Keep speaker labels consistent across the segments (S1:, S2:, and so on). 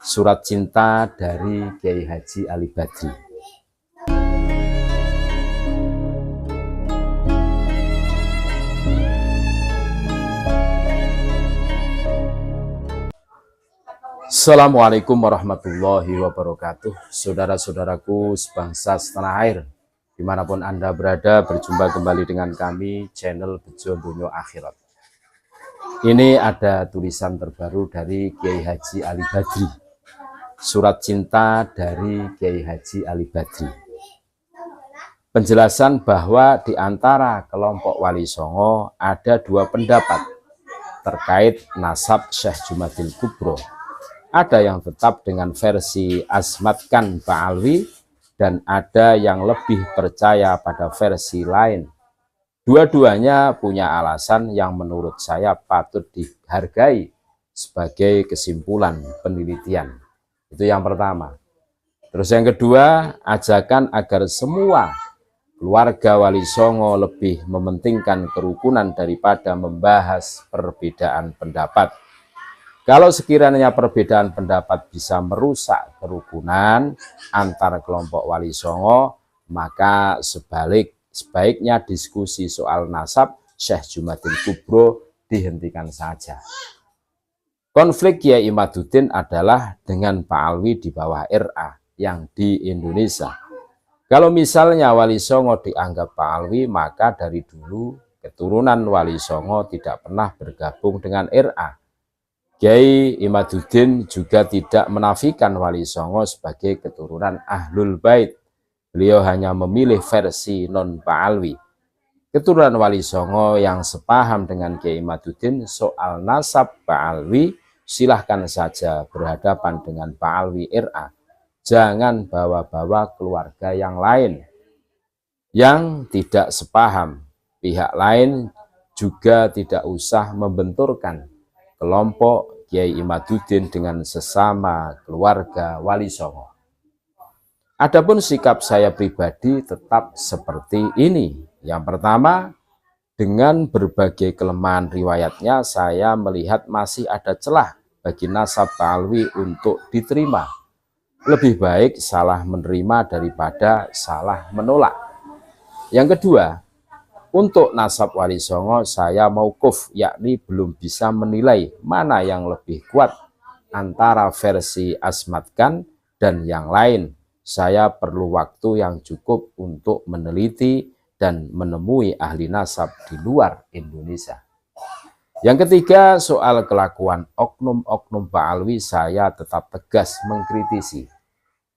S1: Surat Cinta dari Kiai Haji Ali Badri. Assalamualaikum warahmatullahi wabarakatuh. Saudara-saudaraku sebangsa setanah air, dimanapun Anda berada, berjumpa kembali dengan kami, channel Bejo Dunyo Akhirat. Ini ada tulisan terbaru dari Kiai Haji Ali Badri. Surat Cinta dari Kiai Haji Ali Badri. Penjelasan bahwa di antara kelompok Wali Songo ada dua pendapat terkait nasab Syekh Jumadil Kubro. Ada yang tetap dengan versi Asmatkan Ba'alwi dan ada yang lebih percaya pada versi lain. Dua-duanya punya alasan yang menurut saya patut dihargai sebagai kesimpulan penelitian. Itu yang pertama. Terus yang kedua, ajakan agar semua keluarga Wali Songo lebih mementingkan kerukunan daripada membahas perbedaan pendapat. Kalau sekiranya perbedaan pendapat bisa merusak kerukunan antar kelompok Wali Songo, maka sebaiknya diskusi soal nasab Syekh Jumadil Kubro dihentikan saja. Konflik Kiai Imaduddin adalah dengan Pak Alwi di bawah RA yang di Indonesia. Kalau misalnya Wali Songo dianggap Pak Alwi, maka dari dulu keturunan Wali Songo tidak pernah bergabung dengan RA. Kiai Imaduddin juga tidak menafikan Wali Songo sebagai keturunan Ahlul Bait. Beliau hanya memilih versi non-Pak Alwi. Keturunan Wali Songo yang sepaham dengan Kiai Imaduddin soal nasab Pak Alwi, silahkan saja berhadapan dengan Pak Alwi RA. Jangan bawa-bawa keluarga yang lain yang tidak sepaham. Pihak lain juga tidak usah membenturkan kelompok Kiai Imaduddin dengan sesama keluarga Wali Songo. Adapun sikap saya pribadi tetap seperti ini. Yang pertama, dengan berbagai kelemahan riwayatnya, saya melihat masih ada celah bagi nasab Pak Alwi untuk diterima. Lebih baik salah menerima daripada salah menolak. Yang kedua, untuk nasab Wali Songo saya mauquf, yakni belum bisa menilai mana yang lebih kuat antara versi Asmatkan dan yang lain. Saya perlu waktu yang cukup untuk meneliti dan menemui ahli nasab di luar Indonesia. Yang ketiga, soal kelakuan oknum-oknum Pak Alwi, saya tetap tegas mengkritisi.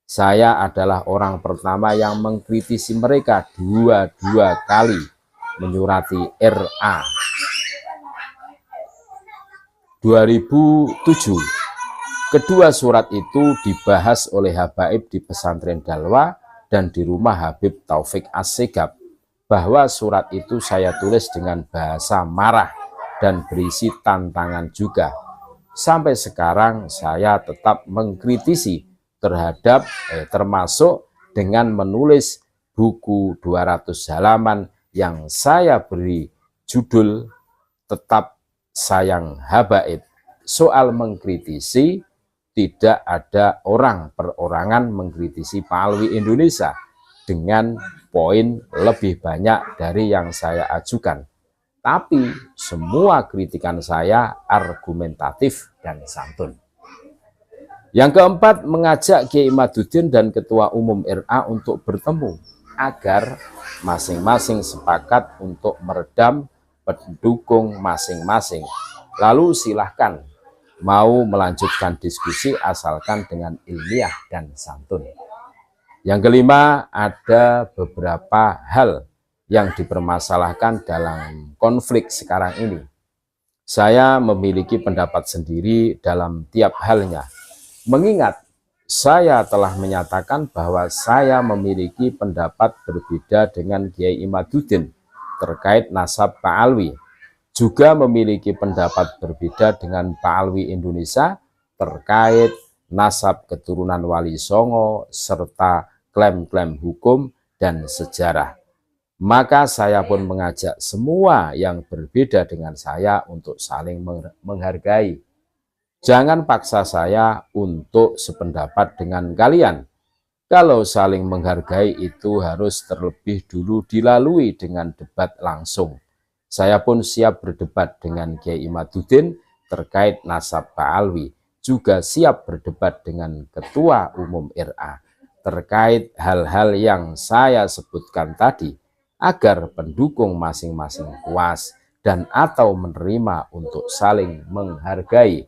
S1: Saya adalah orang pertama yang mengkritisi mereka dua kali menyurati RA 2007. Kedua surat itu dibahas oleh Habaib di pesantren Dalwa dan di rumah Habib Taufik As-Segaf, bahwa surat itu saya tulis dengan bahasa marah dan berisi tantangan juga. Sampai sekarang saya tetap mengkritisi terhadap termasuk dengan menulis buku 200 halaman yang saya beri judul Tetap Sayang Habaib. Soal mengkritisi, tidak ada orang perorangan mengkritisi Pak Alwi Indonesia dengan poin lebih banyak dari yang saya ajukan. Tapi semua kritikan saya argumentatif dan santun. Yang keempat, mengajak Kiai Imaduddin dan Ketua Umum RA untuk bertemu agar masing-masing sepakat untuk meredam pendukung masing-masing. Lalu silahkan mau melanjutkan diskusi asalkan dengan ilmiah dan santun. Yang kelima, ada beberapa hal yang dipermasalahkan dalam konflik sekarang ini. Saya memiliki pendapat sendiri dalam tiap halnya. Mengingat saya telah menyatakan bahwa saya memiliki pendapat berbeda dengan Kiai Imaduddin terkait nasab Pak Alwi. Juga memiliki pendapat berbeda dengan Pak Alwi Indonesia terkait nasab keturunan Wali Songo serta klaim-klaim hukum dan sejarah. Maka saya pun mengajak semua yang berbeda dengan saya untuk saling menghargai. Jangan paksa saya untuk sependapat dengan kalian. Kalau saling menghargai itu harus terlebih dulu dilalui dengan debat langsung. Saya pun siap berdebat dengan Kiai Imaduddin terkait nasab Pak Alwi, juga siap berdebat dengan Ketua Umum RA terkait hal-hal yang saya sebutkan tadi, agar pendukung masing-masing puas dan atau menerima untuk saling menghargai.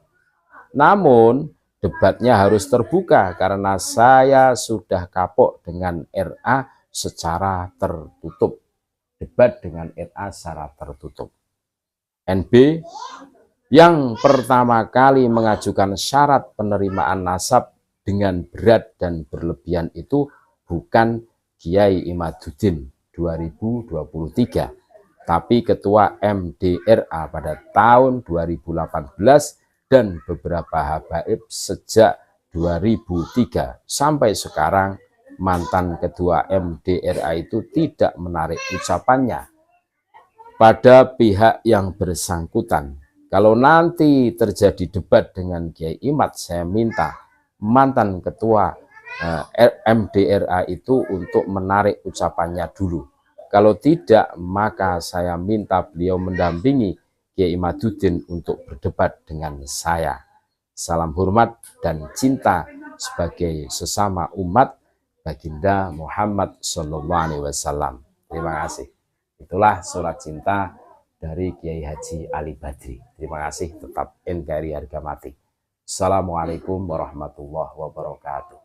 S1: Namun debatnya harus terbuka karena saya sudah kapok dengan RA secara tertutup. Debat dengan RA secara tertutup. NB yang pertama kali mengajukan syarat penerimaan nasab dengan berat dan berlebihan itu bukan Kiai Imaduddin 2023, tapi Ketua MDRA pada tahun 2018 dan beberapa habaib sejak 2003 sampai sekarang. Mantan Ketua MDRA itu tidak menarik ucapannya pada pihak yang bersangkutan. Kalau nanti terjadi debat dengan Kiai Imad, saya minta mantan Ketua MDRA itu untuk menarik ucapannya dulu. Kalau tidak, maka saya minta beliau mendampingi Kiai Imaduddin untuk berdebat dengan saya. Salam hormat dan cinta sebagai sesama umat Baginda Muhammad SAW. Terima kasih. Itulah surat cinta dari Kiai Haji Ali Badri. Terima kasih, tetap NKRI harga mati. Assalamualaikum warahmatullahi wabarakatuh.